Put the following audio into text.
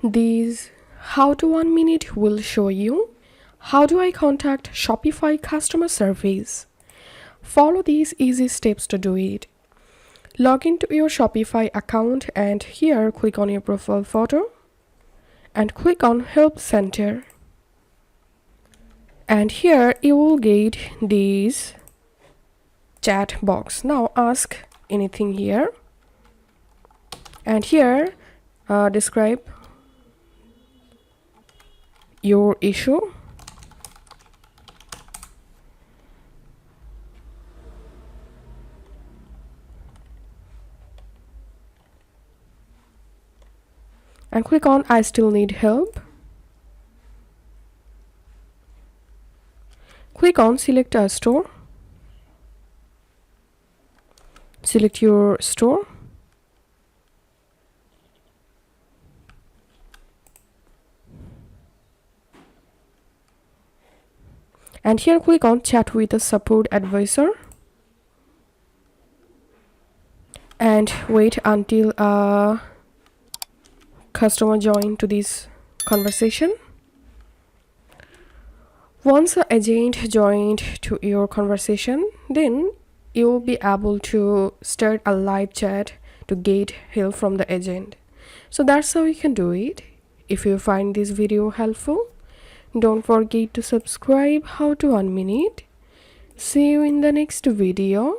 This how to 1 minute will show you how do I contact Shopify customer service. Follow these easy steps to do it. Log into your Shopify account and here click on your profile photo and click on Help Center. And here you will get this chat box. Now ask anything here. And here describe your issue. And click on I still need help. Click on select a store. Select your store. And here click on chat with a support advisor. And wait until a customer join to this conversation. Once an agent joined to your conversation, then you will be able to start a live chat to get help from the agent. So that's how you can do it. If you find this video helpful, don't forget to subscribe how to 1 minute. See you in the next video.